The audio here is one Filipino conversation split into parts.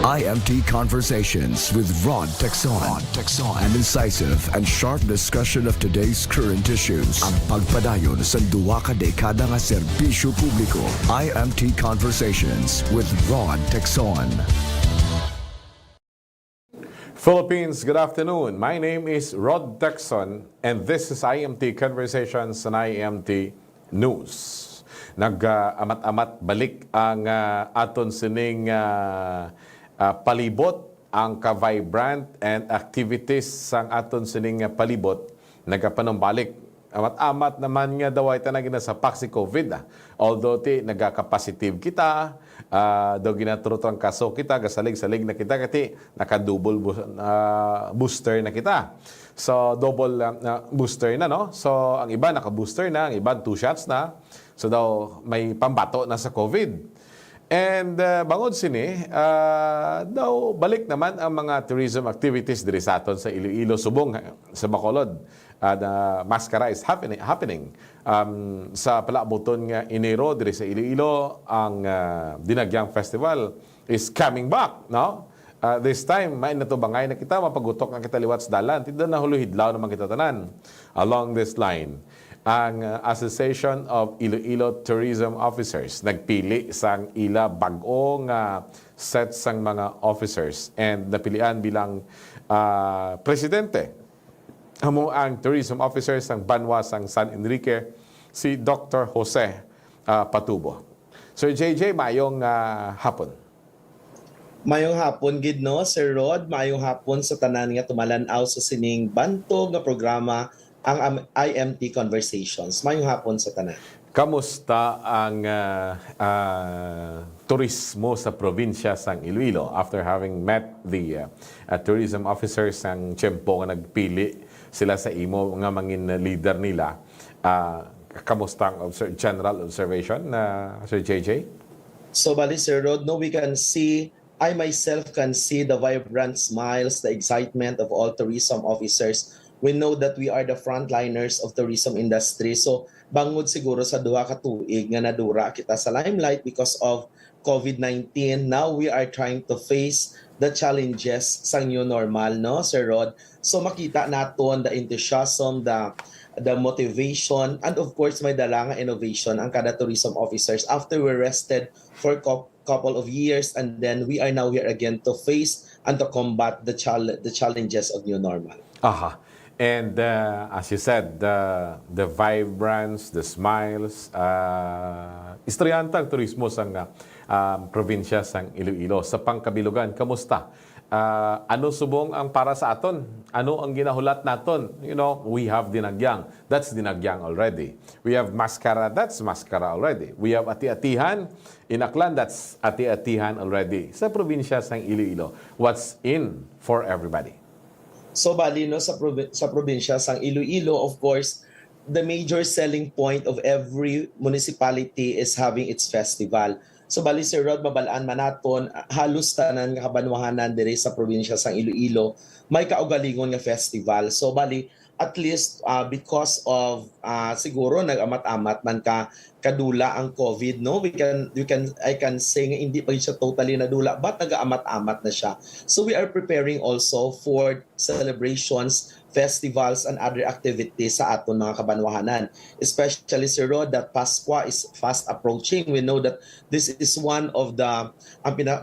IMT Conversations with Rhod Tecson. An incisive and sharp discussion of today's current issues. Ang pagpadayon sa duwa ka dekada nga serbisyo publiko. IMT Conversations with Rhod Tecson. Philippines, good afternoon. My name is Rhod Tecson and this is IMT Conversations and IMT News. Nag-amat-amat balik ang aton sining palibot, ang ka-vibrant and activities sang aton sining palibot nagapanumbalik. Amat-amat naman nga daw ay tanagin na sa paksi COVID. Although nagaka-positive kita, daw ginaturutang kaso kita, gasalig-salig na kita, kati naka-double booster na kita. So, double booster na, no? So, ang iba naka-booster na, ang iba 2 shots na. So, daw may pambato na sa COVID. And bangod sini, daw balik naman ang mga tourism activities diri sa aton sa Iloilo, Subong, sa Bacolod. Maskara is happening. Sa palabuton nga Enero diri sa Iloilo, ang Dinagyang Festival is coming back, no? This time, may natubangay na kita, mapagutok na kita liwat sa dalan. Tidak na huluhidlaw naman kita tanan. Along this line, ang Association of Iloilo Tourism Officers nagpili sang ila bagong set sang mga officers and napilian bilang presidente amo ang tourism officers sang Banwa sang San Enrique, si Dr. Jose Patubo. Sir JJ, mayong hapon. Mayong hapon gid no Sir Rod, mayong hapon sa tanan nga tumalanaw sa sining bantog nga programa ang IMT Conversations. Mayong hapon sa tanan. Kamusta ang turismo sa probinsya sang Iloilo after having met the tourism officers sang Tiyempo nga nagpili sila sa imo nga mangin leader nila? Kamusta ang general observation na Sir JJ? So bali Sir Rod, no, we can see, I myself can see the vibrant smiles, the excitement of all tourism officers. We know that we are the frontliners of tourism industry. So bangod siguro sa duha ka tuig nga nadura kita sa limelight because of COVID-19. Now we are trying to face the challenges sa new normal, no, Sir Rod? So makita naton the enthusiasm, the motivation, and of course may dala nga innovation ang kada tourism officers after we rested for couple of years, and then we are now here again to face and to combat the challenges of new normal. Aha. And as you said, the vibrance, the smiles, istoryantang turismo sang probinsya sang Iloilo. Sa pangkabilugan, kamusta? Ano subong ang para sa aton? Ano ang ginahulat naton? You know, we have Dinagyang. That's Dinagyang already. We have Maskara. That's Maskara already. We have Ati-Atihan in Aklan. That's Ati-Atihan already. Sa probinsya sang Iloilo, what's in for everybody? So bali no sa probinsya sang Iloilo, of course, the major selling point of every municipality is having its festival. So bali Sir Rod, mabalaan manaton halos tanan nga kabanwahanan diri sa probinsya sang Iloilo may kaugalingon nga festival. So bali at least because of siguro nag-amat-amat man kadula ang COVID, no, I can say nga hindi pa siya totally nadula but nag-amat-amat na siya. So we are preparing also for celebrations, festivals, and other activities sa aton mga kabanwahanan. Especially Sir Rod, that Paskwa is fast approaching. We know that this is one of the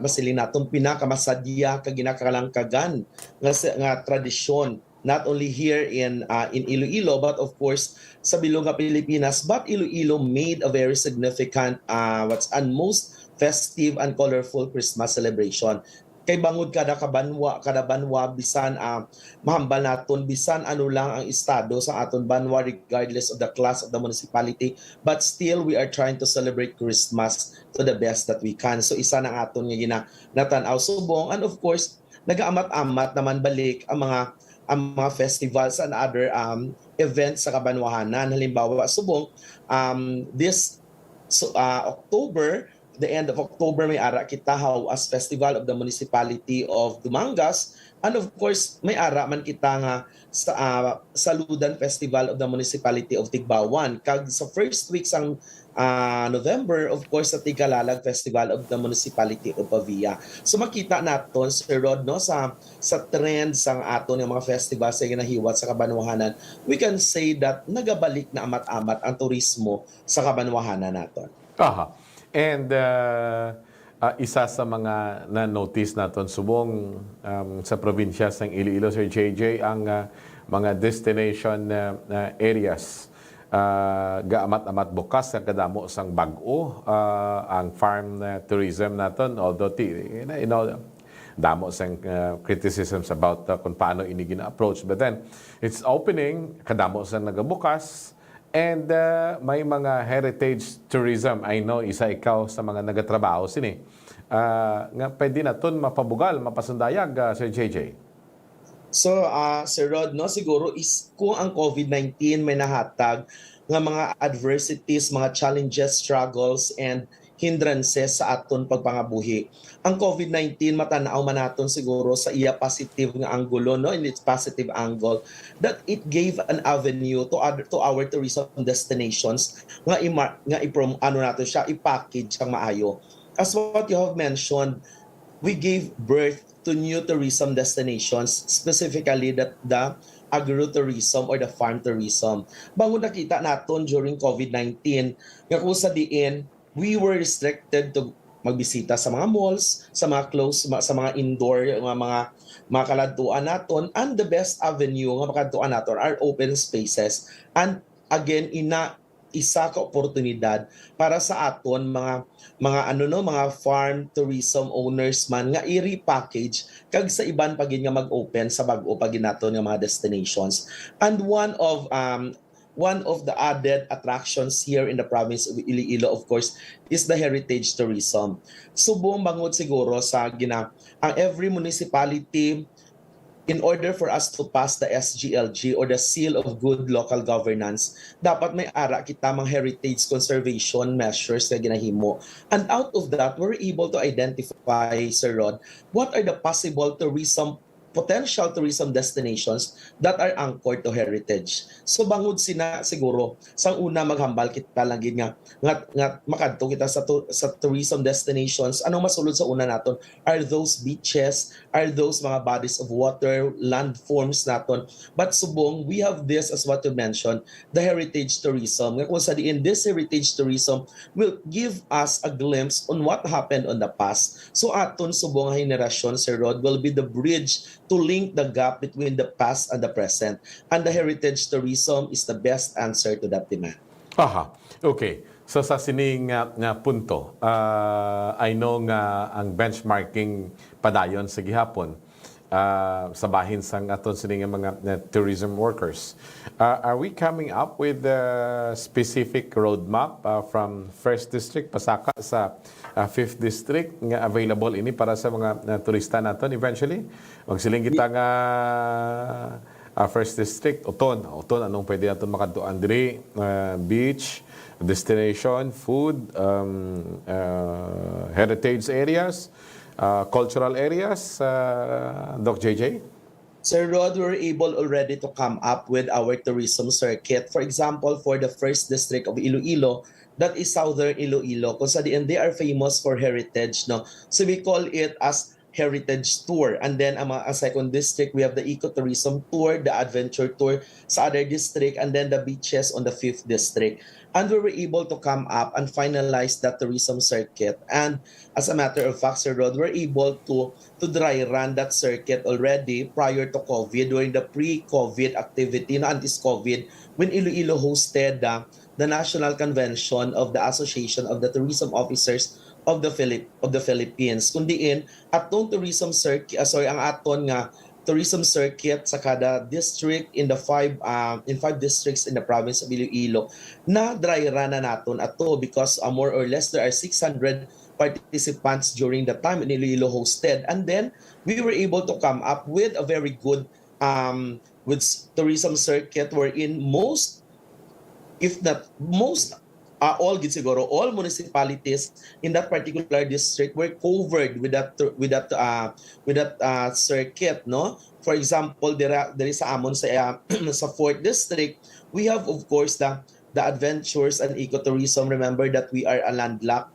masilin naton pinakamasadya kag ginakalangkagan nga tradisyon, not only here in Iloilo, but of course sa bilog nga Pilipinas. But Iloilo made a very significant, most festive and colorful Christmas celebration. Kay bangod kada banwa bisan mahambal naton bisan ano lang ang estado sa aton banwa regardless of the class of the municipality, but still we are trying to celebrate Christmas to the best that we can. So isa na aton nga ginatanaw subong, and of course nagaamat-amat naman balik ang mga festivals and other events sa kabanwahanan. Halimbawa, subong this October, the end of October, may ara kita as Festival of the Municipality of Dumangas, and of course may ara man kita nga sa Saludan Festival of the Municipality of Tigbawan. Kag sa first week sang November, of course, sa Tigalalag Festival of the Municipality of Pavia. So makita naton Sir Rod, no, sa trend sang aton ng mga festival sa ginahiwat sa Kabanwahanan, we can say that nagabalik na amat-amat ang turismo sa Kabanwahanan naton. Aha. And isa sa mga na-notice natin subong sa probinsya ng Iloilo, Sir JJ, ang mga destination areas gaamat-amat bukas sa kadamo sang bag-o ang farm tourism naton, although damo sang criticisms about kung paano ini gina-approach, but then it's opening, kadamo sang nagabukas. And may mga heritage tourism. I know isa ikaw sa mga nagatrabaho sini. Nga pwede na ton mapabugal, mapasundayag, Sir JJ. So, Sir Rod, no, siguro is kung ang COVID-19 may nahatag nga mga adversities, mga challenges, struggles, and hindrances sa aton pagpangabuhi. Ang COVID-19 matanaw man naton siguro sa iya positive nga anggulo, no, in its positive angle, that it gave an avenue to our tourism destinations nga nato siya i-package ang maayo. As what you have mentioned, we gave birth to new tourism destinations, specifically the agro-tourism or the farm tourism. Bangon nakita naton during COVID-19, nga kung sa diin, we were restricted to magbisita sa mga malls, sa mga close, sa mga indoor, mga kaladtuan naton, and the best avenue nga makadtuan naton are open spaces. And again, isa ka oportunidad para sa aton mga farm tourism owners man nga i-repackage kag sa iban pagin nga mag-open sa bag-o pagin naton nga mga destinations. And one of the added attractions here in the province of Iloilo, of course, is the heritage tourism. Subong bangod siguro ang every municipality, in order for us to pass the SGLG or the Seal of Good Local Governance, dapat may ara kita mga heritage conservation measures na ginahimo. And out of that, we're able to identify, Sir Rod, what are the possible potential tourism destinations that are anchored to heritage. So bangod sina siguro sang una maghambal kita lang gid nga makadto kita sa tourism destinations. Anong masulod sa una naton are those beaches, are those mga bodies of water, landforms naton. But subong we have this, as what you mentioned, the heritage tourism. Nga kung sa diin, this heritage tourism will give us a glimpse on what happened on the past. So aton subong henerasyon, Sir Rod, will be the bridge to link the gap between the past and the present. And the heritage tourism is the best answer to that demand. Aha, okay. So sa sining nga punto, I know nga ang benchmarking padayon sa gihapon sa bahin sang aton sining mga tourism workers. Are we coming up with a specific roadmap from 1st District pasaka sa 5th District nga available ini para sa mga turista naton eventually? Magsiling kita nga 1st District, Oton, anong pwede natin makadtuan diri? Beach, destination, food, heritage areas, cultural areas, Doc JJ? Sir Rod, we're able already to come up with our tourism circuit. For example, for the 1st District of Iloilo, that is Southern Iloilo, kung sa diin they are famous for heritage, no? So we call it as heritage tour. And then ang 2nd district, we have the ecotourism tour, the adventure tour sa other district, and then the beaches on the 5th district. And we were able to come up and finalize that tourism circuit. And as a matter of fact, Sir Rod, we're able to dry run that circuit already prior to COVID, during the pre-COVID activity, no, anti-COVID, when Iloilo hosted the National Convention of the Association of the Tourism Officers of the Philippines. Kundiin atong tourism circuit, ang aton nga tourism circuit sa kada district in 5 districts in the province of Iloilo na dry run na naton ato, because more or less there are 600 participants during the time in Iloilo hosted. And then we were able to come up with a very good with tourism circuit wherein most, if not most, all municipalities in that particular district were covered with that circuit, no? For example, there is sa amon sa 4th district, we have of course the the adventures and ecotourism, remember that we are a landlocked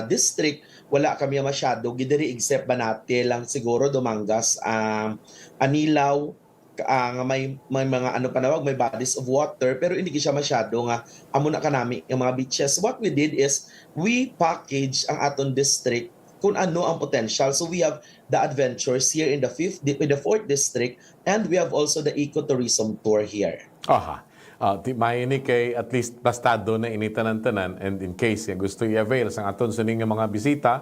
district. Wala kami masyado gidiri except Banate lang siguro, Dumangas, Anilaw, nga may mga ano panawag, may bodies of water, pero hindi siya masyado nga amo na kanami yung mga beaches. What we did is we package ang aton district kung ano ang potential. So we have the adventures here in the fourth district, and we have also the ecotourism tour here. Aha. Di maini kay at least bastado na initanan-tanan, and in case gusto i-avail sa aton suning nga mga bisita,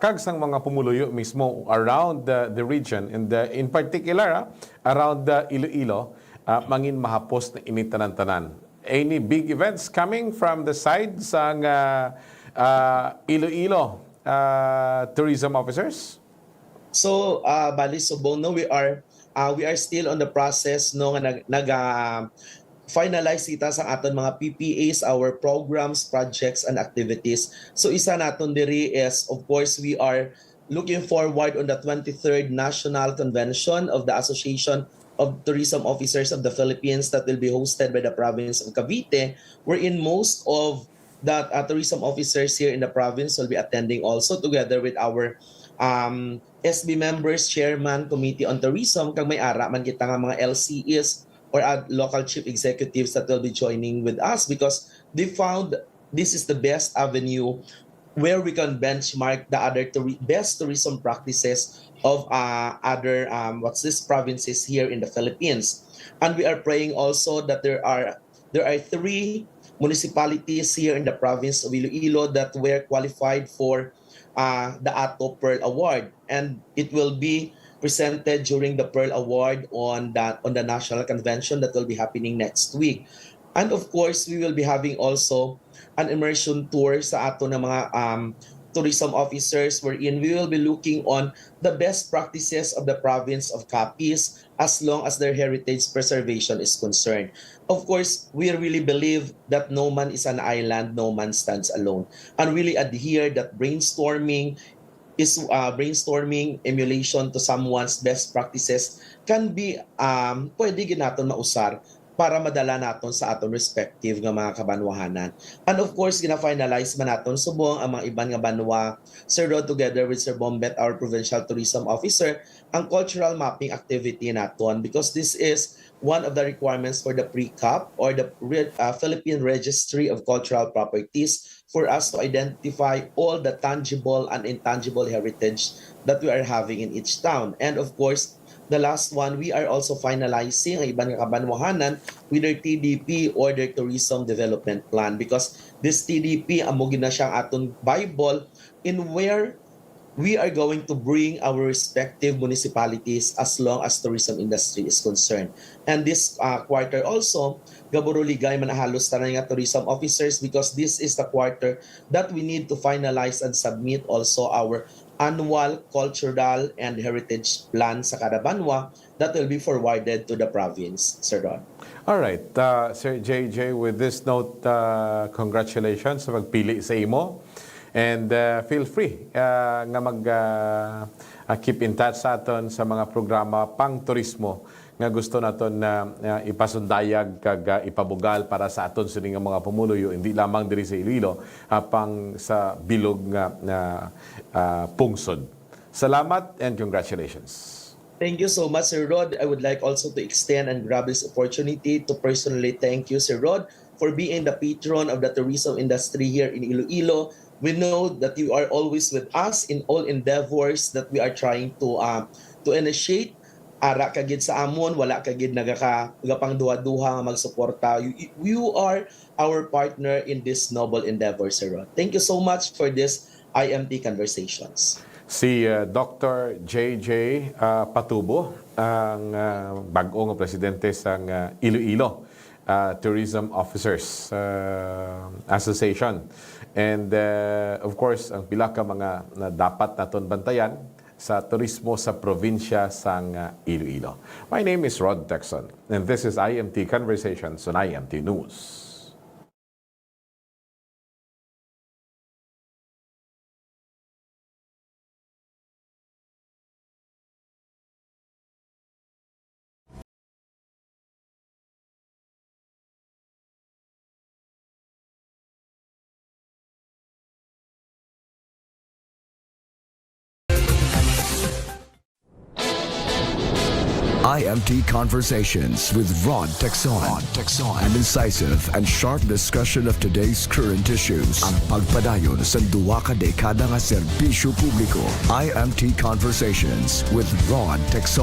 kag sang mga pumuluyo mismo around the region, and in particular around the Iloilo, mangin mahapos na initanan-tanan. Any big events coming from the side sang Iloilo tourism officers? So, bali subong no, we are still on the process no nga finalize kita sa aton mga PPAs, our programs, projects, and activities. So isa naton diri is, of course, we are looking forward on the 23rd National Convention of the Association of Tourism Officers of the Philippines that will be hosted by the province of Cavite, wherein most of the tourism officers here in the province will be attending also, together with our SB members, chairman, committee on tourism, kag may ara man kita nga mga LCEs or local chief executives that will be joining with us, because they found this is the best avenue where we can benchmark the other best tourism practices of other provinces here in the Philippines. And we are praying also that there are 3 municipalities here in the province of Iloilo that were qualified for the Ato Pearl Award, and it will be presented during the Pearl Award on the national convention that will be happening next week. And of course, we will be having also an immersion tour sa ato ng mga tourism officers, wherein we will be looking on the best practices of the province of Capiz as long as their heritage preservation is concerned. Of course, we really believe that no man is an island, no man stands alone, and really adhere that brainstorming, emulation to someone's best practices can be pwede ginaton mausar para madala naton sa aton respective nga mga kabanwahanan. And of course, gina-finalize man naton subong ang mga iban nga banwa, Sir Rhod, together with Sir Bombet, our provincial tourism officer, ang cultural mapping activity naton, because this is one of the requirements for the pre-CAP or the Philippine Registry of Cultural Properties, for us to identify all the tangible and intangible heritage that we are having in each town. And of course, the last one, we are also finalizing ang ibang kabanwahanan with their TDP or their Tourism Development Plan, because this TDP amo gina siyang aton Bible in where we are going to bring our respective municipalities as long as tourism industry is concerned. And this quarter also, gaburuligay man halos tanan nga tourism officers, because this is the quarter that we need to finalize and submit also our annual cultural and heritage plan sa kada banwa that will be forwarded to the province, Sir Rhod. All right, Sir JJ, with this note, congratulations sa pagpili sa imo. And feel free nga keep in touch sa aton sa mga programa pang turismo nga gusto naton na ipasundayag kag ipabugal para sa aton sining mga pumuluyo, hindi lamang diri sa Iloilo, pang sa bilog nga pungsod. Salamat and congratulations. Thank you so much, Sir Rhod. I would like also to extend and grab this opportunity to personally thank you, Sir Rhod, for being the patron of the tourism industry here in Iloilo. We know that you are always with us in all endeavors that we are trying to initiate. Ara kagid sa amon, wala kagid nagapang duha-duha nga magsuporta. You are our partner in this noble endeavor, Sir Rhod. Thank you so much for this IMT Conversations. Si Dr. JJ Patubo, ang bag-o nga presidente sa Iloilo Tourism Officers Association. And of course, ang pila ka mga na dapat naton bantayan sa turismo sa probinsya sang Iloilo. My name is Rhod Tecson, and this is IMT Conversations on IMT News. IMT Conversations with Rhod Tecson. An incisive and sharp discussion of today's current issues. Ang pagpadayon sa duwa ka dekada nga serbisyo publiko. IMT Conversations with Rhod Tecson.